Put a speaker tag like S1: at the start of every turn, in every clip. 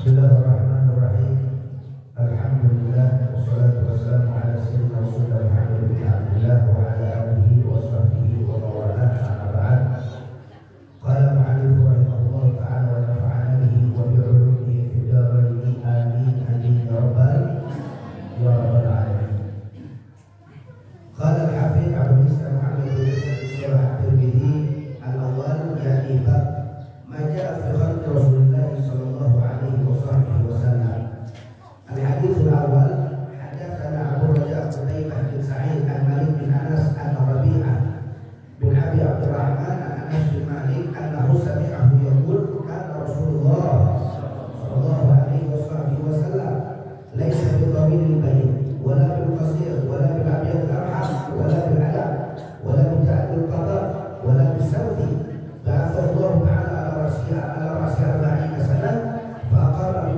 S1: Bismillahirrahmanirrahim. Alhamdulillah wassalatu wassalamu ala sayyidina Rasulillah Muhammad bin Abdullah wa ala alihi wa sahbihi wa mawalah. Amma ba'd. Qala mu'allif rahimahullah ta'ala wa nafa'ana bihi wa bi'ulumihi fid dharain. Amin amin ya rabbal alamin. Qala al-Hafidz Abu Isa Muhammad bin Isa at-Tirmidzi al-awwal yani bab ma ja'a fi khalqi Rasulillah sallallahu alaihi wasallam. Al-hadits al-awwal hadatsana Abu Raja' Qutaibah bin Sa'id an-Malik bin Anas an-Rabi'ah bin Abi Abdurrahman an-Anas bin Malik annahu sami'ahu yaqul kana Rasulullah sallallahu alaihi wasallam laysa bi-tawilil bayt wala bil-qasir wala bil-abyad al-arham wala bil-adab wala bil-ta'dil qadar wala bis-sawti ba'atha Allah ta'ala ala ra'si 40 sanah faqala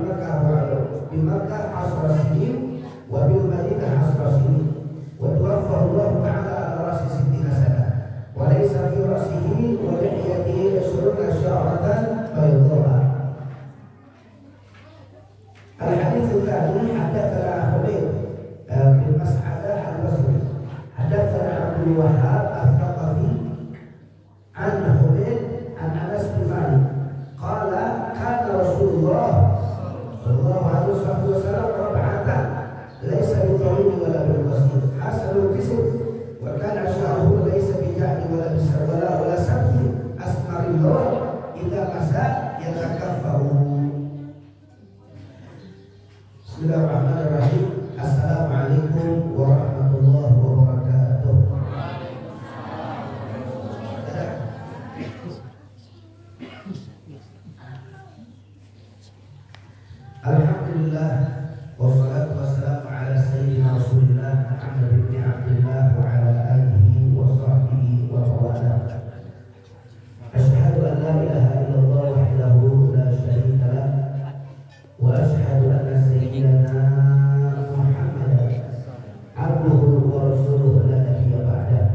S1: بمكة 10 سنين وبالمدينة 10 سنين وتوفى الله تعالى على رأس 60 سنة وليس في رأسه ولحيته 20 شعرة بيضاء. الحديث الثاني حدثنا حميد بن مسعدة البصري حدثنا عبد الوهاب الثقفي عن حميد عن أنس بن مالك قال كان رسول الله sallallahu alaihi wasallam rab'atan laysa bitawil wala bilqasir hasanul jism wa kana sya'ruhu laysa bijahdi wala bisawala wala sabti asmaril lawn idza masa yatakaffaru. Bismillahirrahmanirrahim. Assalamualaikum warahmatullahi wabarakatuh. Alhamdulillah wassalatu wassalamu ala sayyidina Rasulillah Muhammad bin Abdullah wa ala alihi wa sahbihi wa mawalah. Asyhadu an la ilaha illallah wahdahu la syarika lah wa asyhadu anna sayyidina Muhammadan abduhu wa rasuluhu la nabiyya ba'dah.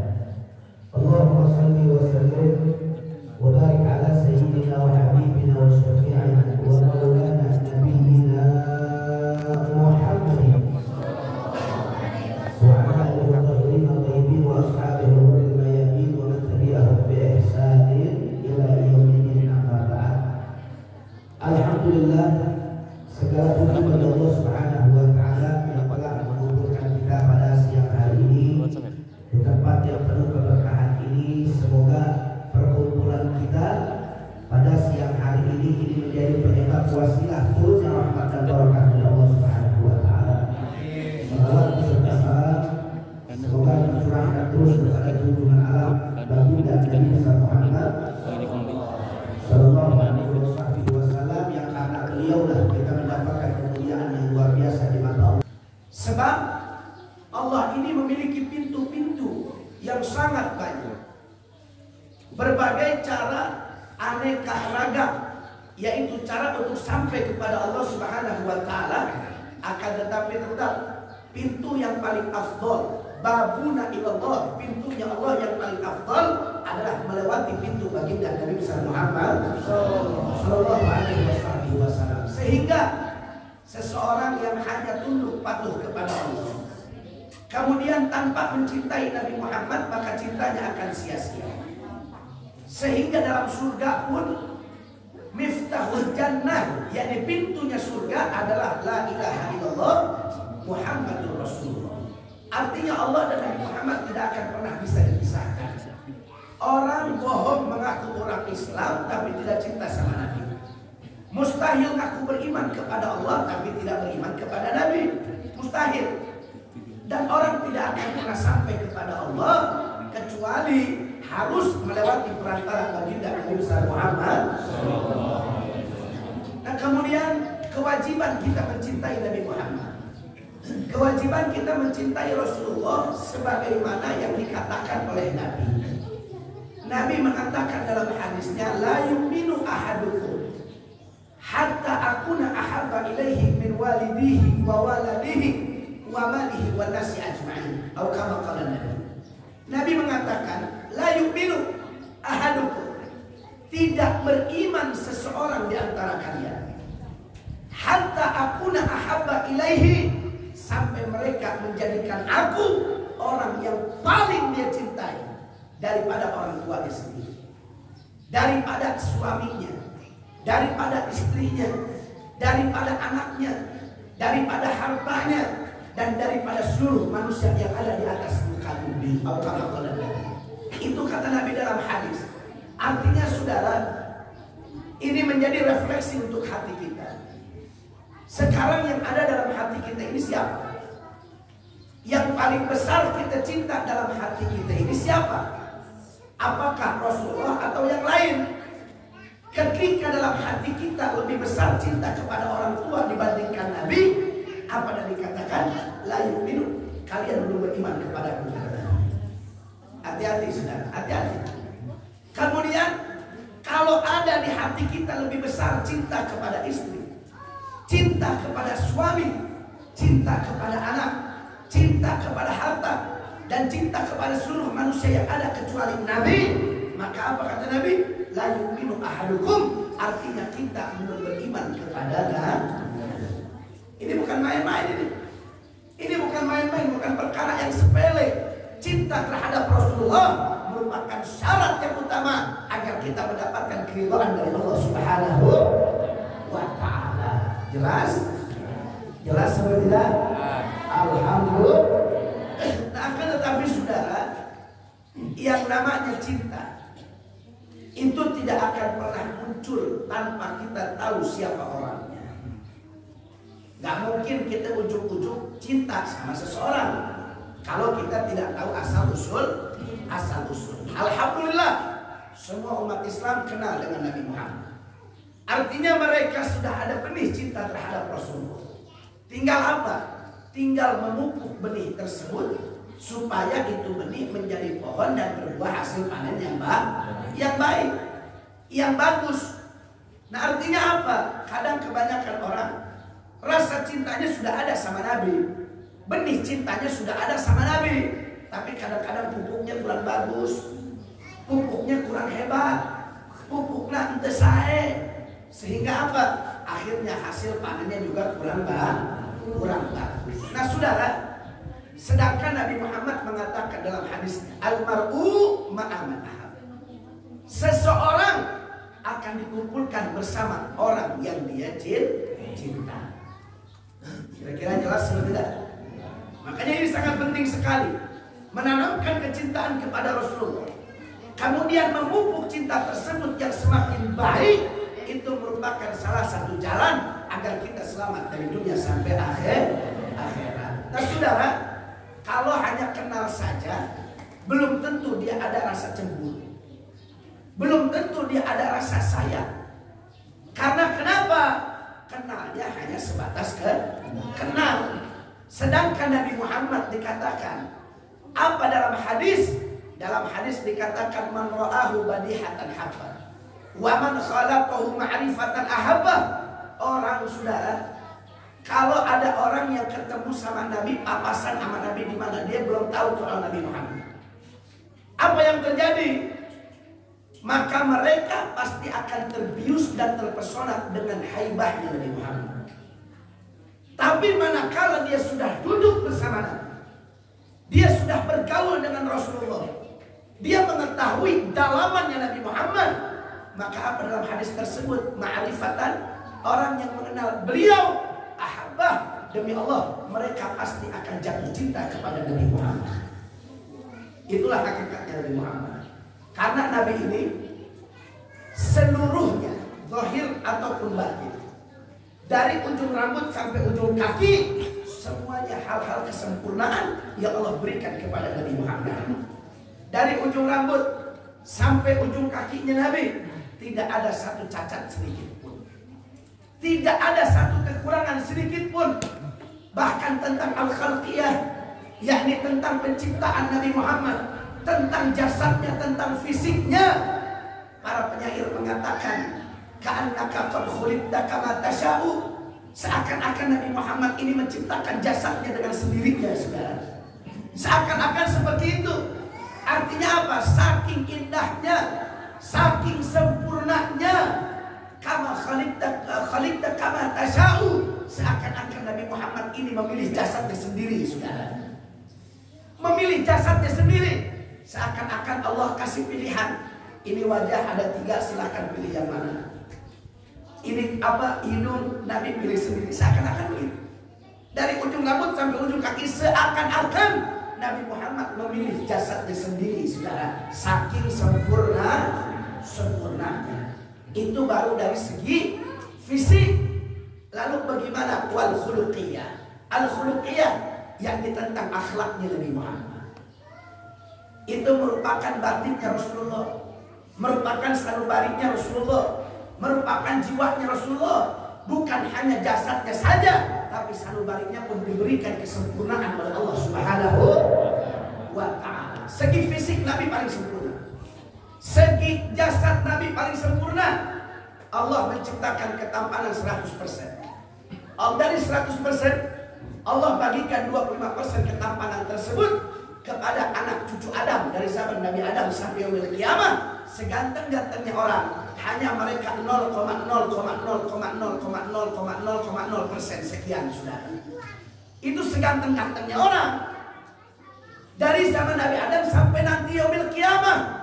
S1: Allahumma salli wa sallim wa barik ala sayyidina wa habibina wa syafi'ina wa maulana nabiyyina Muhammadin wa ala alihi wa sahbihi tayyibin wa ashabihi al-ghurril mayamin wa man tabi'ahum bi ihsanin ila yaumil amma ba'd. Alhamdulillah, segala puji bagi Allah Subhanahu wa taala yang telah mengumpulkan kita pada siang hari ini di tempat yang penuh keberkahan ini. Semoga perkumpulan kita pada siang hari ini menjadi penyebab wasilah turunnya rahmat dan barakah dari Allah Subhanahu wa taala. Salawat beserta salam semoga tercurahkan terus kepada junjungan alam baginda Nabi Muhammad sallallahu alaihi wasallam yang karena beliaulah kita mendapatkan kemuliaan yang luar biasa di mata Allah. Sebab Allah ini memiliki pintu-pintu yang sangat banyak. Berbagai cara aneka ragam, yaitu cara untuk sampai kepada Allah Subhanahu wa taala. Akan tetapi tetap pintu yang paling afdal, babuna ilallah, pintunya Allah yang paling afdal adalah melewati pintu baginda Nabi Muhammad sallallahu alaihi wasallam. Sehingga seseorang yang hanya tunduk patuh kepada Allah, kemudian tanpa mencintai Nabi Muhammad, maka cintanya akan sia-sia. Sehingga dalam surga pun miftahul jannah, yakni pintunya surga adalah la ilaha illallah Muhammadur Rasulullah. Artinya Allah dan Nabi Muhammad tidak akan pernah bisa dipisahkan. Orang bohong mengaku orang Islam tapi tidak cinta sama Nabi. Mustahil ngaku beriman kepada Allah tapi tidak beriman kepada Nabi. Mustahil. Dan orang tidak akan pernah sampai kepada Allah kecuali harus melewati perantara baginda Nabi Muhammad. Nah, kemudian kewajiban kita mencintai Nabi Muhammad, kewajiban kita mencintai Rasulullah sebagaimana yang dikatakan oleh Nabi. Nabi mengatakan dalam hadisnya, la yu'minu ahadukum hatta akuna ahabba ilaihi min walidihi wa waladihi wa malihi wa nasi ajma'in, atau kama qala Nabi. Nabi mengatakan, la yu'minu ahadukum, tidak beriman seseorang di antara kalian hatta akuna ahabba ilaihi, sampai mereka menjadikan aku orang yang paling dia cintai daripada orang tuanya sendiri, daripada suaminya, daripada istrinya, daripada anaknya, daripada hartanya, dan daripada seluruh manusia yang ada di atas muka bumi. Itu kata Nabi dalam hadis. Artinya saudara, ini menjadi refleksi untuk hati kita. Sekarang yang ada dalam hati kita ini siapa? Yang paling besar kita cinta dalam hati kita ini siapa? Apakah Rasulullah atau yang lain? Ketika dalam hati kita lebih besar cinta kepada orang tua dibandingkan Nabi, apa yang dikatakan? La yu'minu, kalian belum beriman kepada aku. Hati-hati saudara, hati-hati. Kemudian kalau ada di hati kita lebih besar cinta kepada istri, cinta kepada suami, cinta kepada anak, cinta kepada harta, dan cinta kepada seluruh manusia yang ada kecuali Nabi, maka apa kata Nabi? La yu'minu ahadukum, artinya kita belum beriman kepada Nabi. Ini bukan main-main ini. Ini bukan main-main, bukan perkara yang sepele. Cinta terhadap Rasulullah merupakan syarat yang utama agar kita mendapatkan keridhaan dari Allah Subhanahu wa ta'ala. Jelas? Jelas atau tidak? Alhamdulillah. Nah, akan tetapi saudara, yang namanya cinta itu tidak akan pernah muncul tanpa kita tahu siapa orangnya. Gak mungkin kita ujung-ujung cinta sama seseorang kalau kita tidak tahu asal usul. Alhamdulillah, semua umat Islam kenal dengan Nabi Muhammad. Artinya mereka sudah ada benih cinta terhadap Rasulullah. Tinggal apa? Tinggal memupuk benih tersebut supaya itu benih menjadi pohon dan berbuah hasil panen yang baik, yang bagus. Nah, artinya apa? Kadang kebanyakan orang rasa cintanya sudah ada sama Nabi, benih cintanya sudah ada sama Nabi, tapi kadang-kadang pupuknya kurang bagus, pupuknya kurang hebat, pupuknya ente sae, sehingga apa? Akhirnya hasil panennya juga kurang bagus. Nah saudara, sedangkan Nabi Muhammad mengatakan dalam hadisnya, almar'u ma'aman ahab, seseorang akan dikumpulkan bersama orang yang dia cinta. Kira-kira jelas atau tidak? Makanya ini sangat penting sekali, menanamkan kecintaan kepada Rasulullah, kemudian memupuk cinta tersebut yang semakin baik. Itu merupakan salah satu jalan agar kita selamat dari dunia sampai akhirat. Nah saudara, kalau hanya kenal saja, belum tentu dia ada rasa cemburu, belum tentu dia ada rasa sayang. Karena kenapa? Kenalnya hanya sebatas kenal. Sedangkan Nabi Muhammad dikatakan apa dalam hadis? Dalam hadis dikatakan man ra'ahu badihatan habba wa man khalaqahu ma'rifatan ahabba. Orang saudara, kalau ada orang yang ketemu sama Nabi, papasan sama Nabi di mana, dia belum tahu soal Nabi Muhammad. Apa yang terjadi? Maka mereka pasti akan terbius dan terpesona dengan haibahnya Nabi Muhammad. Tapi manakala dia sudah duduk bersama Nabi, dia sudah bergaul dengan Rasulullah, dia mengetahui dalamannya Nabi Muhammad, maka apa dalam hadis tersebut? Ma'rifatan, orang yang mengenal beliau, ahabbah, demi Allah mereka pasti akan jatuh cinta kepada Nabi Muhammad. Itulah hakikatnya Nabi Muhammad. Karena Nabi ini seluruhnya, zahir ataupun batin, dari ujung rambut sampai ujung kaki, semuanya hal-hal kesempurnaan yang Allah berikan kepada Nabi Muhammad. Dari ujung rambut sampai ujung kakinya Nabi, tidak ada satu cacat sedikit pun, tidak ada satu kekurangan sedikit pun. Bahkan tentang al-khalqiyah, yakni tentang penciptaan Nabi Muhammad, tentang jasadnya, tentang fisiknya, para penyair mengatakan ka'annaka qad khuliqta kama tasha'u, seakan-akan Nabi Muhammad ini menciptakan jasadnya dengan sendirinya, saudara. Seakan-akan seperti itu. Artinya apa? Saking indahnya, saking sempurnanya, kama khuliqta kama tasha'u, Muhammad ini memilih jasadnya sendiri, saudara. Memilih jasadnya sendiri. Seakan-akan Allah kasih pilihan. Ini wajah ada 3, silakan pilih yang mana. Ini apa, hidung, Nabi pilih sendiri. Seakan-akan begitu. Dari ujung rambut sampai ujung kaki, seakan-akan Nabi Muhammad memilih jasadnya sendiri, saudara. Saking sempurnanya. Itu baru dari segi fisik. Lalu bagaimana wal khuluqiyah? Al khuluqiyah yang tentang akhlaknya Nabi Muhammad. Itu merupakan batinnya Rasulullah, merupakan sanubariknya Rasulullah, merupakan jiwanya Rasulullah. Bukan hanya jasadnya saja, tapi sanubariknya pun diberikan kesempurnaan oleh Allah Subhanahu wa ta'ala. Segi fisik Nabi paling sempurna, segi jasad Nabi paling sempurna. Allah menciptakan ketampanan 100%. Dari 100%, Allah bagikan 25% ketampanan tersebut kepada anak cucu Adam. Dari zaman Nabi Adam sampai yaumil qiyamah, seganteng-gantengnya orang, hanya mereka 0,0,0,0,0,0,0% sekian, saudara. Itu seganteng-gantengnya orang. Dari zaman Nabi Adam sampai nanti yaumil qiyamah,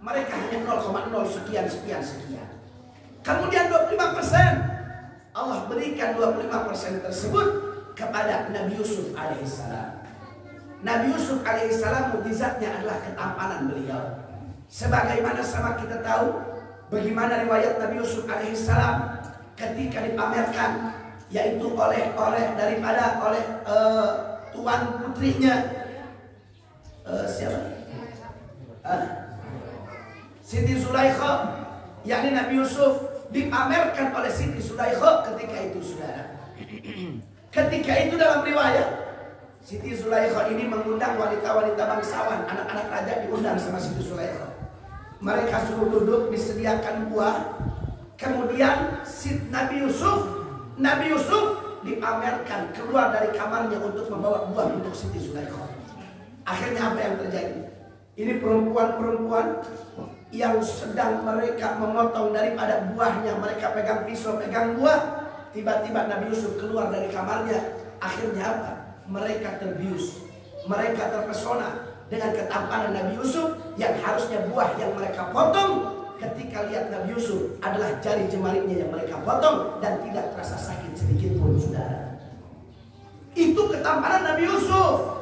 S1: mereka hanya 0,0 sekian. Kemudian 25%, Allah berikan 25% tersebut kepada Nabi Yusuf alaihissalam. Nabi Yusuf alaihissalam, mukjizatnya adalah ketampanan beliau. Sebagaimana sama kita tahu bagaimana riwayat Nabi Yusuf alaihissalam ketika dipamerkan, yaitu oleh tuan putrinya, siapa? Siti Zulaikha, yakni Nabi Yusuf dipamerkan oleh Siti Zulaikha ketika itu, saudara. Ketika itu dalam riwayat, Siti Zulaikha ini mengundang wanita-wanita bangsawan, anak-anak raja diundang sama Siti Zulaikha. Mereka suruh duduk, disediakan buah. Kemudian Nabi Yusuf dipamerkan keluar dari kamarnya untuk membawa buah untuk Siti Zulaikha. Akhirnya apa yang terjadi? Ini perempuan-perempuan yang sedang mereka memotong daripada buahnya, mereka pegang pisau, pegang buah. Tiba-tiba Nabi Yusuf keluar dari kamarnya. Akhirnya apa? Mereka terbius, mereka terpesona dengan ketampanan Nabi Yusuf, yang harusnya buah yang mereka potong, ketika lihat Nabi Yusuf adalah jari jemarinya yang mereka potong dan tidak terasa sakit sedikit pun, saudara. Itu ketampanan Nabi Yusuf.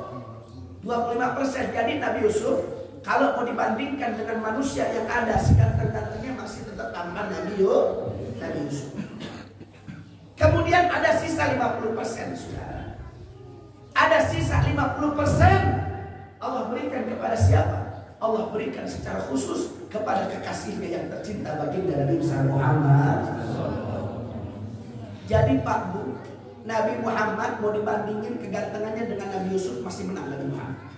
S1: 25%. Jadi Nabi Yusuf kalau mau dibandingkan dengan manusia yang ada, seganteng-gantengnya masih tetap tampan Nabi Yusuf. Kemudian ada sisa 50%, saudara. Ada sisa 50%. Allah berikan kepada siapa? Allah berikan secara khusus kepada kekasihnya yang tercinta, baginda Nabi Muhammad. Jadi Pak Bu, Nabi Muhammad mau dibandingin kegantengannya dengan Nabi Yusuf, masih menang Nabi Muhammad.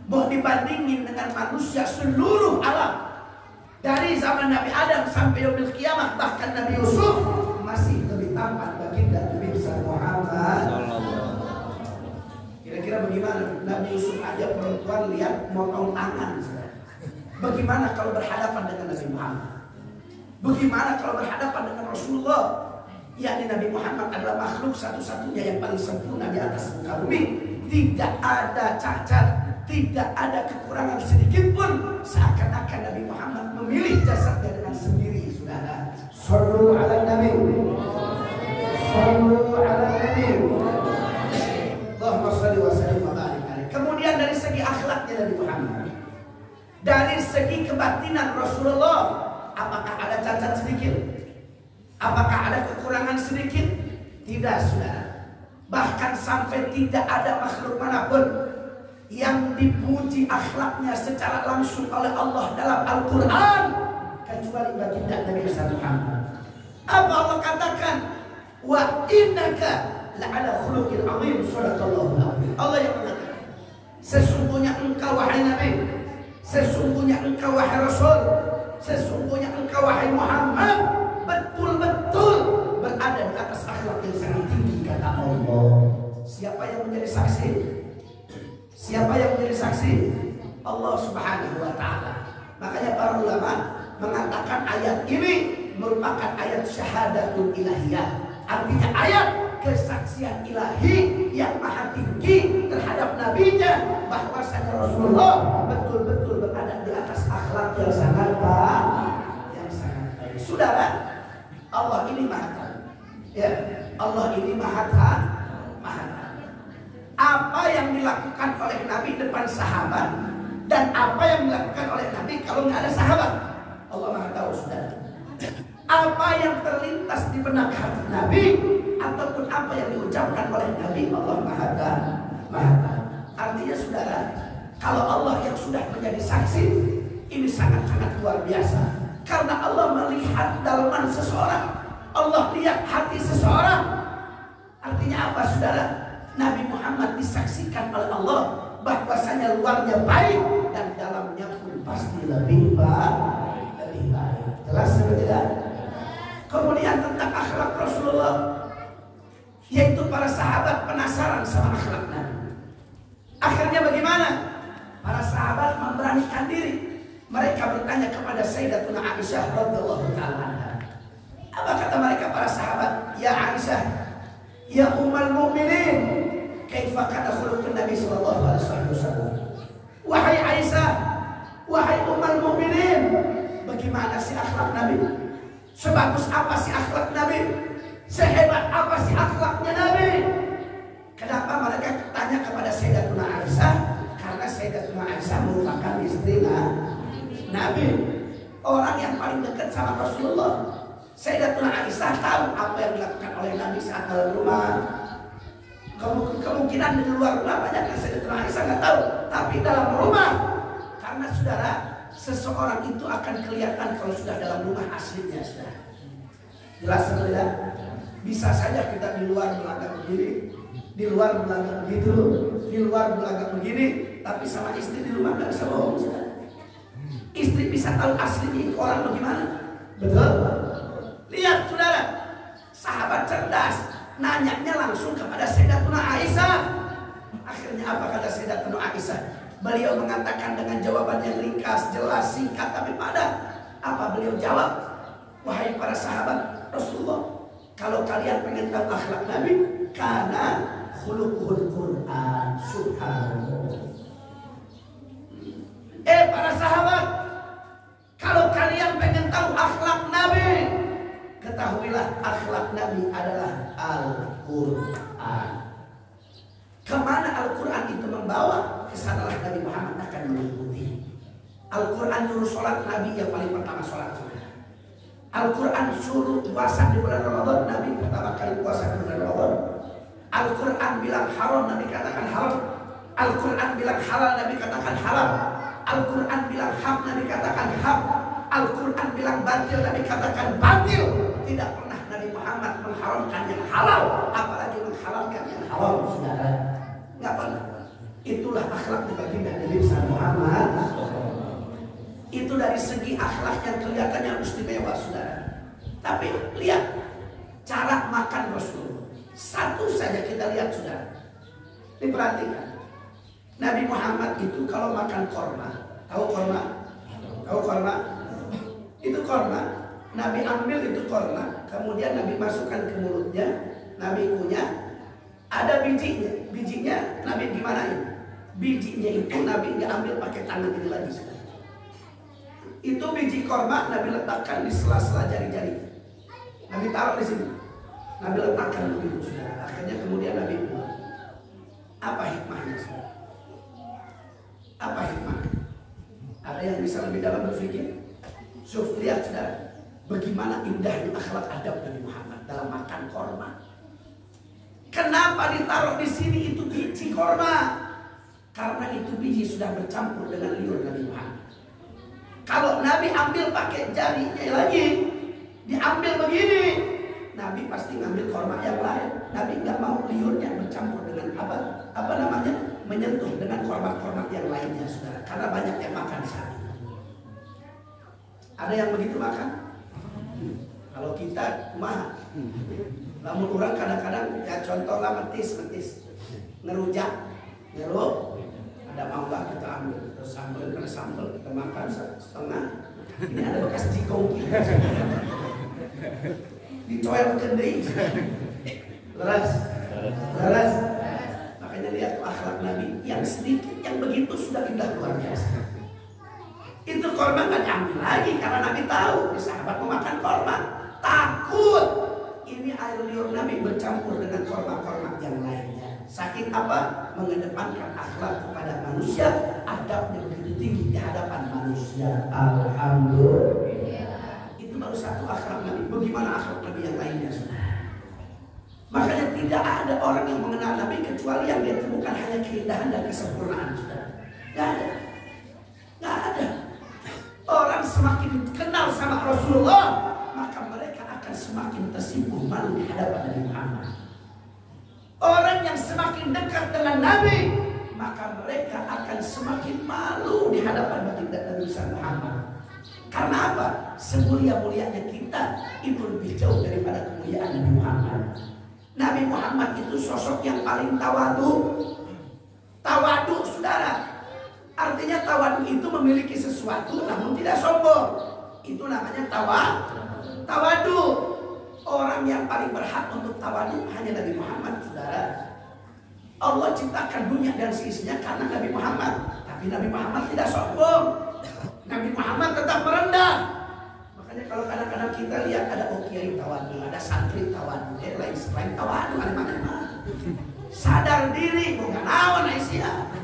S1: Mau dibandingin dengan manusia seluruh alam, dari zaman Nabi Adam sampai yaumil qiyamah, bahkan Nabi Yusuf masih lebih tampan baginda Nabi Muhammad. Kira-kira bagaimana Nabi Yusuf aja perempuan lihat motong tangan. Bagaimana kalau berhadapan dengan Nabi Muhammad? Bagaimana kalau berhadapan dengan Rasulullah? Yakni Nabi Muhammad adalah makhluk satu-satunya yang paling sempurna di atas muka bumi. Tidak ada cacat, tidak ada kekurangan sedikit pun. Seakan-akan Nabi Muhammad memilih jasadnya dengan sendiri, saudara. Sallu ala Nabi, sallu ala Nabi. Allahumma shalli wa sallim wa barik alaihi. Kemudian dari segi akhlaknya Nabi Muhammad, dari segi kebatinan Rasulullah, apakah ada cacat sedikit? Apakah ada kekurangan sedikit? Tidak, saudara. Bahkan sampai tidak ada makhluk manapun yang dipuji akhlaknya secara langsung oleh Allah dalam Al-Quran kecuali baginda Nabi Muhammad. Apa Allah katakan? Wa innaka la'ala khuluqin 'azim, sadaqallahu alazim. Allah yang mengatakan, sesungguhnya engkau wahai Nabi, sesungguhnya engkau wahai Rasul, sesungguhnya engkau wahai Muhammad betul-betul berada di atas akhlak yang sangat tinggi, kata Allah. Siapa yang menjadi saksi? Siapa yang menjadi saksi? Allah Subhanahu wa ta'ala. Makanya para ulama mengatakan ayat ini merupakan ayat syahadatul ilahiyah. Artinya ayat kesaksian ilahi yang maha tinggi terhadap nabinya bahwasanya Rasulullah betul-betul berada di atas akhlak yang sangat baik. Saudara, Allah ini maha tahu. Ya, Allah ini maha tahu. Apa yang dilakukan oleh Nabi depan sahabat dan apa yang dilakukan oleh Nabi kalau nggak ada sahabat, Allah maha tahu, saudara. Apa yang terlintas di benak hati Nabi ataupun apa yang diucapkan oleh Nabi, Allah maha tahu. Artinya saudara, kalau Allah yang sudah menjadi saksi, ini sangat-sangat luar biasa. Karena Allah melihat dalaman seseorang, Allah lihat hati seseorang. Artinya apa saudara? Nabi Muhammad disaksikan oleh Allah bahwasanya luarnya baik dan dalamnya pun pasti lebih baik. Jelas tidak? Kemudian tentang akhlak Rasulullah, yaitu para sahabat penasaran sama akhlak Nabi. Akhirnya bagaimana? Para sahabat memberanikan diri. Mereka bertanya kepada Sayyidatuna Aisyah radhiyallahu ta'ala anha. Apa kata mereka para sahabat? Ya Aisyah, ya ummul mukminin, kaifa kana khuluqun Nabi sallallahu alaihi wasallam? Wahai Aisyah, wahai ummul mukminin, bagaimana sih akhlak Nabi? Sebagus apa sih akhlak Nabi? Sehebat apa sih akhlaknya Nabi? Kenapa mereka tanya kepada Sayyidatuna Aisyah? Karena Sayyidatuna Aisyah merupakan istri Nabi, orang yang paling dekat sama Rasulullah. Sayyidatuna Aisyah tahu apa yang dilakukan oleh Nabi saat dalam rumah. Kemungkinan di luar rumah banyak yang Sayyidatuna Aisyah nggak tahu, tapi dalam rumah, karena saudara, seseorang itu akan kelihatan kalau sudah dalam rumah aslinya, saudara. Jelas tidak? Bisa saja kita di luar belagak begini, di luar belagak begitu, di luar belagak begini, tapi sama istri di rumah nggak bisa bohong, saudara. Istri bisa tahu aslinya itu orang bagaimana. Betul? Lihat saudara, sahabat cerdas, nanyanya langsung kepada Sayyidatuna Aisyah. Akhirnya apa kata Sayyidatuna Aisyah? Beliau mengatakan dengan jawaban yang ringkas, jelas, singkat, tapi padat. Apa beliau jawab? Wahai para sahabat Rasulullah, kalau kalian pengen tahu akhlak Nabi, karena khuluqul Quran, subhanallah. Para sahabat, kalau kalian pengen tahu akhlak Nabi, ketahuilah akhlak Nabi adalah Al-Quran. Kemana Al-Quran itu membawa, kesanalah Nabi Muhammad akan mengikuti. Al-Quran nyuruh sholat, Nabi yang paling pertama sholat. Al-Quran suruh puasa di bulan Ramadan, Nabi pertama kali puasa di bulan Ramadan. Al-Quran bilang haram, Nabi katakan haram. Al-Quran bilang halal, Nabi katakan halal. Al-Quran bilang hak, Nabi katakan hak. Al-Quran bilang batil, Nabi katakan batil. Tidak pernah Nabi Muhammad mengharamkan yang halal, apalagi menghalalkan yang haram, saudara. Nggak pernah. Itulah akhlak baginda Nabi Muhammad. Itu dari segi akhlak yang kelihatannya istimewa, saudara. Tapi lihat cara makan Rasulullah. Satu saja kita lihat, saudara. Diperhatikan. Nabi Muhammad itu kalau makan korma, tahu korma? Tahu korma? Itu korma, Nabi ambil itu korma, kemudian Nabi masukkan ke mulutnya, Nabi kunyah, ada bijinya, bijinya Nabi gimanain? Bijinya itu Nabi nggak ambil pakai tangan ini lagi, saudara. Itu biji korma Nabi letakkan di sela-sela jari-jari, Nabi taruh di sini, Nabi letakkan begitu, saudara. Akhirnya kemudian Nabi buang. Apa hikmahnya, saudara? Apa hikmah? Ada yang bisa lebih dalam berpikir? Lihat saudara, bagaimana indahnya akhlak adab Nabi Muhammad dalam makan korma. Kenapa ditaruh di sini itu biji korma? Karena itu biji sudah bercampur dengan liur Nabi Muhammad. Kalau Nabi ambil pakai jarinya lagi, diambil begini, Nabi pasti ngambil korma yang lain. Nabi nggak mau liurnya bercampur dengan apa namanya? Menyentuh dengan korma-korma yang lainnya, saudara. Karena banyak yang makan di sana. Ada yang begitu makan? Kalau kita kumaha? Namun orang kadang-kadang ya contoh lah metis, ngerujak, ngeruk, ada mangga kita ambil, terus sambal, karena sambal kita makan setengah. Ini ada bekas jikong kita. Dicoel ke deui. Leras? Leras? Makanya lihat akhlak Nabi yang sedikit, yang begitu sudah indah luar biasa. Itu korma nggak diambil lagi karena Nabi tahu di sahabat mau makan korma, takut ini air liur Nabi bercampur dengan korma-korma yang lainnya. Saking apa? Mengedepankan akhlak kepada manusia, adabnya begitu tinggi di hadapan manusia. Alhamdulillah. Itu baru satu akhlak Nabi. Bagaimana akhlak Nabi yang lainnya? Makanya tidak ada orang yang mengenal Nabi kecuali yang dia temukan hanya keindahan dan kesempurnaan. Tidak ada. Tidak ada. Orang semakin kenal sama Rasulullah, maka mereka akan semakin tersipu malu di hadapan Nabi Muhammad. Orang yang semakin dekat dengan Nabi, maka mereka akan semakin malu di hadapan baginda Nabi Muhammad. Karena apa? Semulia-mulianya kita itu lebih jauh daripada kemuliaan Nabi Muhammad. Nabi Muhammad itu sosok yang paling tawadu. Tawadu, saudara. Artinya tawadu itu memiliki sesuatu namun tidak sombong. Itu namanya tawadu. Orang yang paling berhak untuk tawadu hanya Nabi Muhammad, saudara. Allah ciptakan dunia dan seisinya karena Nabi Muhammad. Tapi Nabi Muhammad tidak sombong. Nabi Muhammad tetap merendah. Makanya kalau kadang-kadang kita lihat ada kiai tawadu, ada santri tawadu, lain selain tawadu ada mana-mana. Sadar diri, bukan naon Aisyah.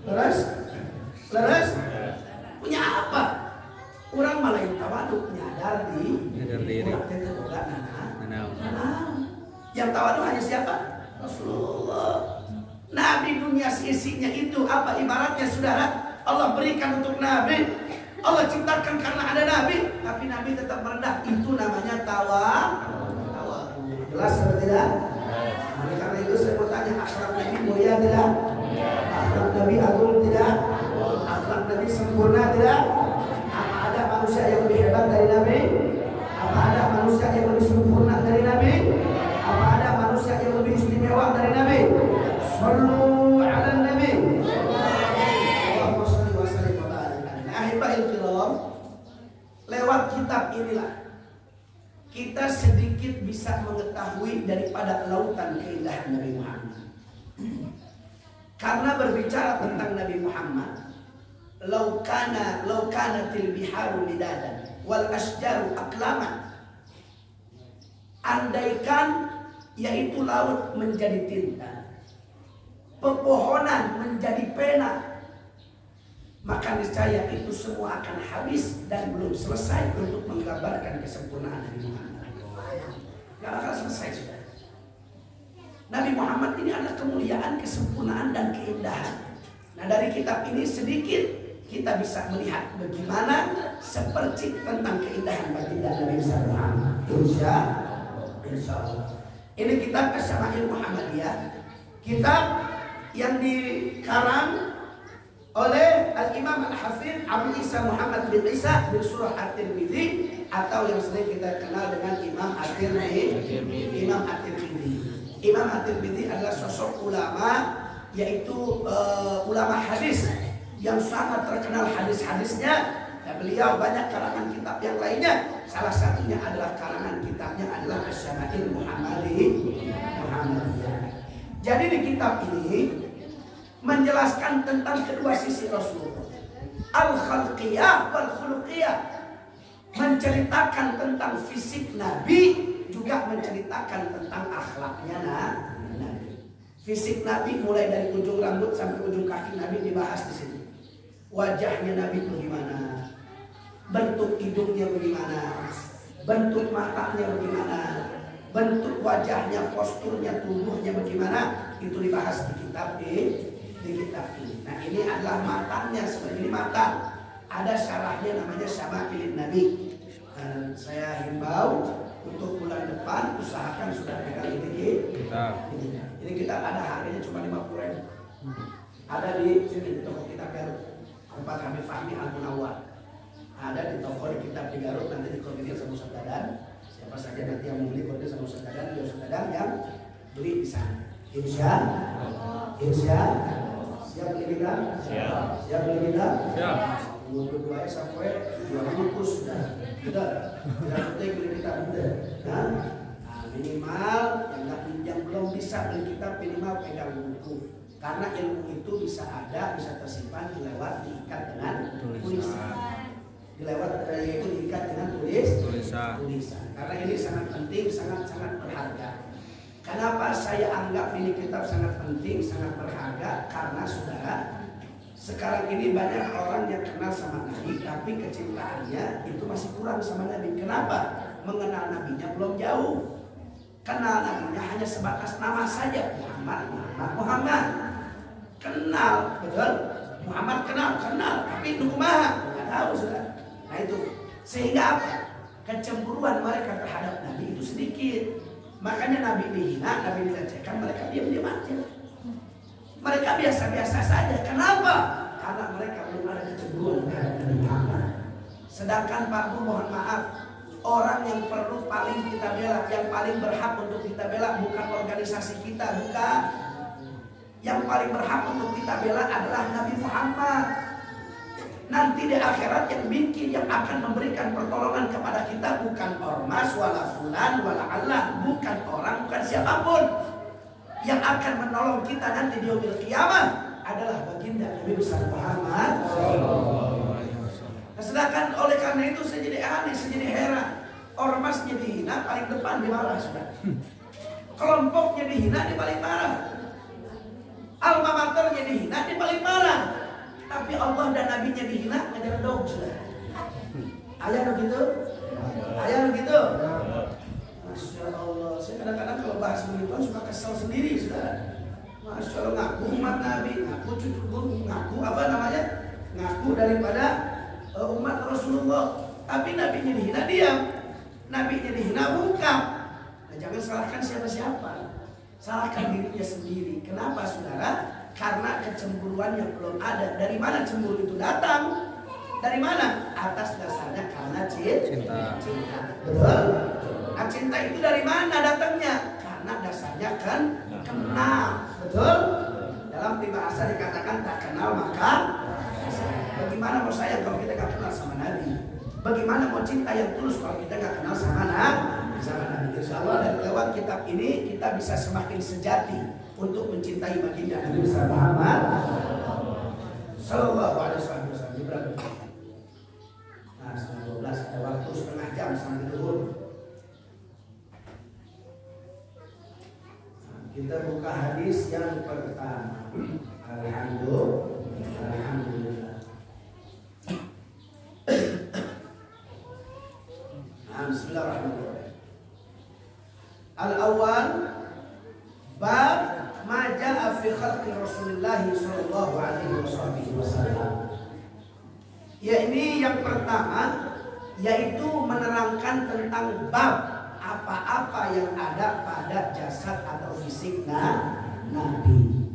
S1: Leres? Punya apa? Orang malah yang tawadu nyadar diri. Yang tawadu hanya siapa? Rasulullah. Nabi dunia sisinya itu apa ibaratnya, saudara? Allah berikan untuk Nabi. Allah ciptakan karena ada Nabi, tapi Nabi tetap merendah. Itu namanya tawadu. Jelas atau tidak? Oleh karena itu saya mau tanya, akhlak Nabi mulia tidak? Akhlak Nabi agung tidak? Akhlak Nabi sempurna tidak? Apa ada manusia yang lebih hebat dari Nabi? Apa ada manusia yang lebih sempurna dari Nabi? Apa ada manusia yang lebih istimewa dari Nabi? Sallu ala Nabi. Allahumma shalli wa sallim wa barik alaihi. Ahibahil kiram, lewat kitab inilah kita sedikit bisa mengetahui daripada lautan keindahan Nabi Muhammad. Karena berbicara tentang Nabi Muhammad, laukanatil biharu midadan wal asjaru aqlaman. Andaikan yaitu laut menjadi tinta, pepohonan menjadi pena, maka niscaya itu semua akan habis dan belum selesai untuk menggambarkan kesempurnaan Nabi Muhammad. Gak bakal selesai, sudah. Nabi Muhammad ini adalah kemuliaan, kesempurnaan dan keindahan. Nah, dari kitab ini sedikit kita bisa melihat bagaimana sepercik tentang keindahan baginda Nabi Muhammad. Insya Allah. Ini kitab Asy-Syama'il Muhammadiyah, kitab yang dikarang oleh Al-Imam Al-Hafidz Abu Isa Muhammad bin Isa bin Surah At-Tirmidzi, atau yang sering kita kenal dengan Imam At-Tirmidzi. Imam At-Tirmidzi adalah sosok ulama, yaitu ulama hadis yang sangat terkenal hadis-hadisnya. Dan beliau banyak karangan kitab yang lainnya. Salah satunya adalah karangan kitabnya adalah Asy-Syama'il Muhammadiyah. Jadi di kitab ini menjelaskan tentang kedua sisi Rasulullah, al-khalqiyah wal khuluqiyah, menceritakan tentang fisik Nabi, juga menceritakan tentang akhlaknya Nabi. Fisik Nabi mulai dari ujung rambut sampai ujung kaki Nabi dibahas di sini. Wajahnya Nabi bagaimana, bentuk hidungnya bagaimana, bentuk matanya bagaimana, bentuk wajahnya, posturnya, tubuhnya bagaimana, itu dibahas di kitab ini. Nah, ini adalah matanya, seperti ini mata. Ada syarahnya namanya Syama'ilin Nabi. Dan saya himbau untuk bulan depan usahakan sudah pegang ini kitab. Ini kitab ada harganya cuma 50.000. Ada di sini di toko kitab Garut, tempat kami Fahmi Al-Munawwar. Ada di toko di kitab di Garut, nanti dikoordinir sama Ustaz Dadan. Siapa saja nanti yang mau beli koordinir sama Ustaz Dadan, biar Ustaz Dadan yang beli di sana. Insya siap beli kita? Siap beli kita? Siap. Dua sampai 2 bungkus sudah. Tidak penting beli kita, sudah. Nah, minimal yang belum bisa beli kitab minimal pegang buku, karena ilmu itu bisa tersimpan diikat dengan tulisan, yaitu diikat dengan tulisan. Karena ini sangat penting, sangat berharga. Kenapa saya anggap ini kitab sangat penting, sangat berharga? Karena saudara, sekarang ini banyak orang yang kenal sama Nabi, tapi kecintaannya itu masih kurang sama Nabi. Kenapa? Mengenal Nabinya belum jauh. Kenal Nabinya hanya sebatas nama saja, Muhammad. Kenal, betul? Muhammad kenal, tapi nukumaha nggak tahu sudah. Nah itu, sehingga apa? Kecemburuan mereka terhadap Nabi itu sedikit. Makanya Nabi dihina, Nabi dilecehkan, mereka diam-diam aja. Mereka biasa-biasa saja. Kenapa? Karena mereka belum ada kecemburuan terhadap Nabi Muhammad. Sedangkan Pak Bu, mohon maaf, orang yang perlu paling kita bela, yang paling berhak untuk kita bela bukan organisasi kita, bukan. Yang paling berhak untuk kita bela adalah Nabi Muhammad. Nanti di akhirat yang bikin, yang akan memberikan pertolongan kepada kita bukan ormas, wala fulan, wala Allah, bukan orang, bukan siapapun. Yang akan menolong kita nanti di yaumil qiyamah adalah baginda Nabi besar Muhammad. Nah, sedangkan oleh karena itu saya jadi aneh, saya jadi heran. Ormasnya dihina, paling depan dimarah sudah. Kelompoknya dihina, dia paling marah. Alma maternya dihina, dia paling marah. Tapi Allah dan Nabinya dihina, ngejar dong sudah. Ayah begitu? Ayah begitu? Masya Allah, saya kadang-kadang kalau bahas begitu suka kesel sendiri sudah. Masya Allah, ngaku umat Nabi, ngaku cucu guru, ngaku apa namanya? Ngaku daripada umat Rasulullah. Tapi Nabinya dihina, diam. Nabinya dihina, bukan. Nah, jangan salahkan siapa-siapa. Salahkan dirinya sendiri. Kenapa saudara? Karena kecemburuan yang belum ada. Dari mana cemburu itu datang? Dari mana? Atas dasarnya karena cinta. Betul? Nah, cinta itu dari mana datangnya? Karena dasarnya kan kenal. Betul? Dalam bahasa dikatakan tak kenal maka bagaimana mau sayang kalau kita gak kenal sama Nabi? Bagaimana mau cinta yang tulus kalau kita gak kenal sama Nabi? Insya Allah dan lewat kitab ini kita bisa semakin sejati untuk mencintai baginda Nabi besar Muhammad Sallallahu Alaihi Wasallam. Berapa? Nah, 12 ada waktu setengah jam sampai zuhur. Nah, kita buka hadis yang pertama. Alhamdulillah. Bismillahirrahmanirrahim. Al-awwal bab ma jaa fi khalqi Rasulullah sallallahu alaihi wasallam. Ya, ini yang pertama, yaitu menerangkan tentang bab apa-apa yang ada pada jasad atau fisik Nabi.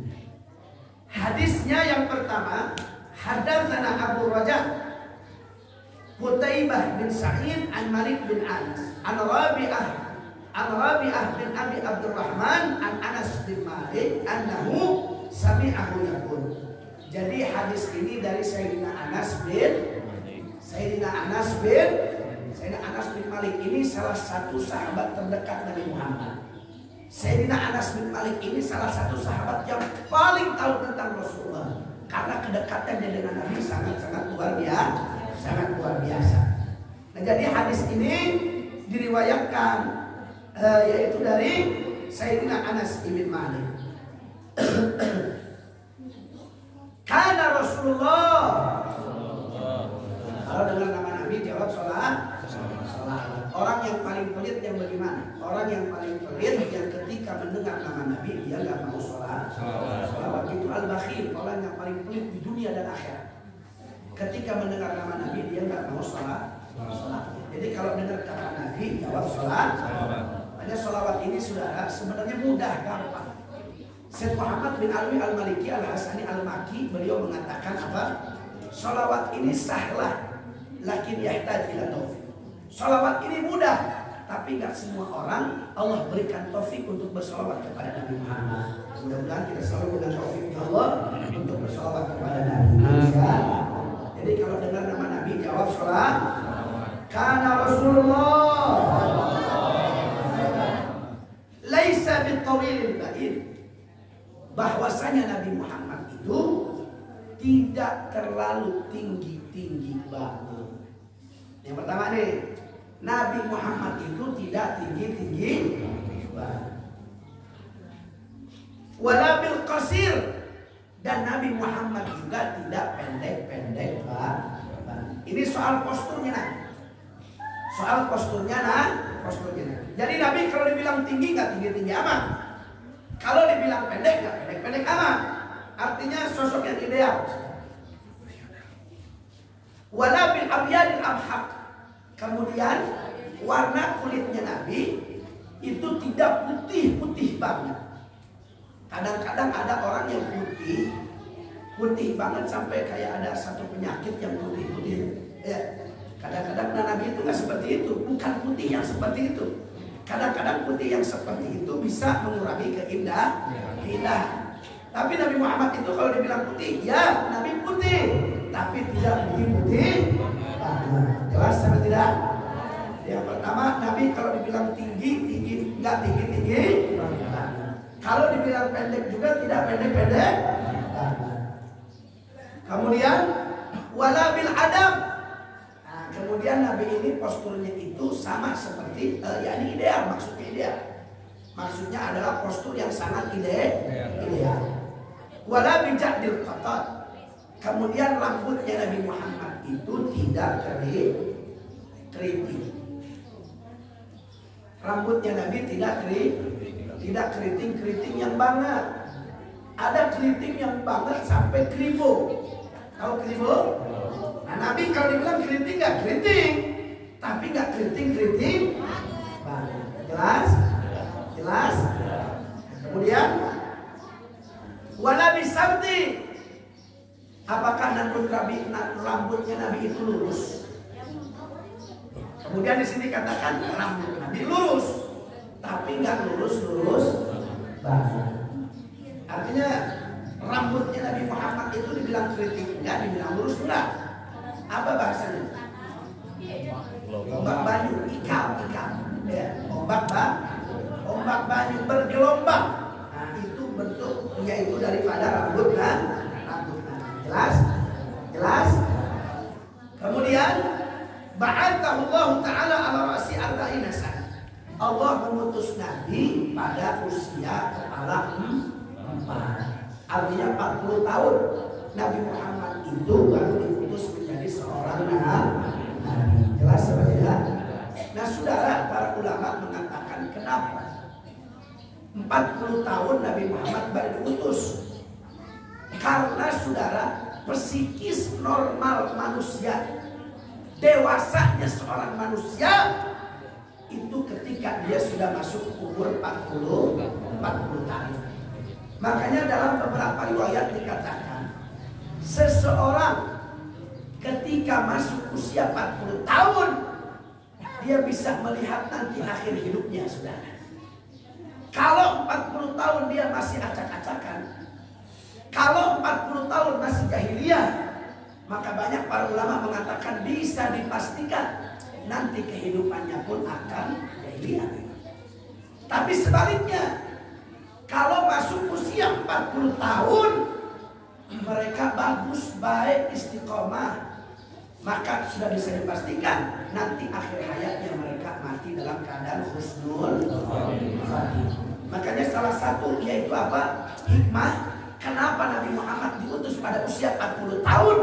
S1: Hadisnya yang pertama, hadatsana Abu Raja Qutaibah bin Sa'id an Malik bin Anas an Rabi'ah bin Abi Abdurrahman an Anas bin Malik annahu sami'ahu yaqul. Jadi hadis ini dari Sayyidina Anas bin Malik ini salah satu sahabat terdekat Nabi Muhammad. Sayyidina Anas bin Malik ini salah satu sahabat yang paling tahu tentang Rasulullah, karena kedekatannya dengan Nabi sangat-sangat luar biasa. Nah, jadi hadis ini diriwayatkan yaitu dari Sayyidina Anas bin Malik. Karena Rasulullah, kalau dengar nama Nabi jawab sholat. Orang yang paling pelit yang bagaimana? Orang yang paling pelit yang ketika mendengar nama Nabi dia nggak mau sholat. Itu al-bakhil, orang yang paling pelit di dunia dan akhirat. Ketika mendengar nama Nabi dia nggak mau sholat. Jadi kalau dengar kata Nabi jawab sholat. Hanya sholawat ini saudara sebenarnya mudah, gampang. Syekh Muhammad bin Alwi al-Maliki al-Hasani al-Maki beliau mengatakan apa? Sholawat ini sahlah, lakin yahtaj ila taufik. Sholawat ini mudah, tapi nggak semua orang Allah berikan taufik untuk bersolawat kepada Nabi Muhammad. Mudah-mudahan kita selalu dengan taufik Allah untuk bersolawat kepada Nabi. Jadi kalau dengar nama Nabi jawab sholat. Karena Rasulullah tawilil ba'id, bahwasanya Nabi Muhammad itu tidak terlalu tinggi-tinggi banget. Yang pertama nih, Nabi Muhammad itu tidak tinggi-tinggi banget. Wala bil qasir, dan Nabi Muhammad juga tidak pendek-pendek banget. Ini soal posturnya nah. Soal posturnya nah, posturnya nah. Jadi Nabi kalau dibilang tinggi nggak tinggi-tinggi amat. Kalau dibilang pendek nggak pendek-pendek amat. Artinya sosok yang ideal. Wala bil abyadil abhaq. Kemudian warna kulitnya Nabi itu tidak putih-putih banget. Kadang-kadang ada orang yang putih banget sampai kayak ada satu penyakit yang putih-putih. Ya. Kadang-kadang Nabi itu nggak seperti itu, bukan putih yang seperti itu. Kadang-kadang putih yang seperti itu bisa mengurangi keindahan. Tapi Nabi Muhammad itu kalau dibilang putih, ya Nabi putih, tapi tidak putih. Jelas sama tidak? Yang pertama, Nabi kalau dibilang tinggi, nggak tinggi. Kalau dibilang pendek juga tidak pendek. Kemudian wala bil adam. Nah, kemudian Nabi ini posturnya itu sama seperti yakni ideal, maksudnya ideal. Maksudnya adalah postur yang sangat ideal. Wala bijadil qatat. Kemudian rambutnya Nabi Muhammad itu tidak keriting. Rambutnya Nabi tidak keriting yang banget. Ada keriting yang banget sampai kribo. Tahu kribo? Nah, Nabi kalau dibilang keriting nggak keriting, tapi nggak keriting banget. Jelas. Kemudian wala bisabti. Apakah rambutnya Nabi itu lurus? Kemudian di sini katakan rambut Nabi lurus, tapi nggak lurus banget. Artinya rambutnya Nabi Muhammad itu dibilang keriting, nggak dibilang lurus enggak. Apa bahasanya? Ombak banyu, ikal. Ya, ombak banyu bergelombang. Nah, itu bentuk yaitu daripada rambut Nabi. Jelas. Kemudian ba'athahu Allah Ta'ala ala ra'si arba'ina sana. Allah mengutus Nabi pada usia kepala 4. Artinya 40 tahun Nabi Muhammad itu baru diutus menjadi seorang nabi. Jelas apa tidak? Nah, saudara, para ulama mengatakan kenapa 40 tahun Nabi Muhammad baru diutus? Karena saudara, psikis normal manusia, dewasanya seorang manusia itu ketika dia sudah masuk umur 40 tahun. Makanya dalam beberapa riwayat dikatakan seseorang ketika masuk usia 40 tahun dia bisa melihat nanti akhir hidupnya, saudara. Kalau 40 tahun dia masih acak-acakan, kalau 40 tahun masih jahiliyah, maka banyak para ulama mengatakan bisa dipastikan nanti kehidupannya pun akan jahiliyah. Tapi sebaliknya, kalau masuk usia 40 tahun mereka bagus, baik, istiqomah, maka sudah bisa dipastikan nanti akhir hayatnya mereka mati dalam keadaan husnul khatimah. Makanya salah satu yaitu apa? Hikmah kenapa Nabi Muhammad diutus pada usia 40 tahun?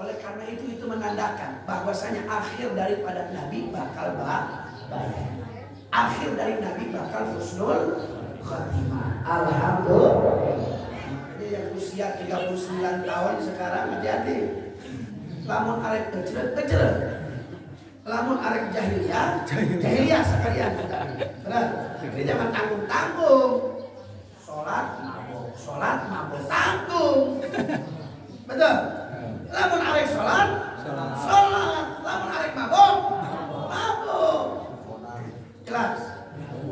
S1: Oleh karena itu menandakan bahwasanya akhir daripada Nabi bakal baik. Akhir dari Nabi bakal husnul khatimah. Alhamdulillah. Makanya yang usia 39 tahun sekarang hati-hati. Lamun arek kecil. Lamun arek jahiliyah sekalian. Benar. Jadi jangan tanggung-tanggung. Sholat mabuk tanggung. Betul. Lamun arek sholat. Lamun arek mabuk. Jelas.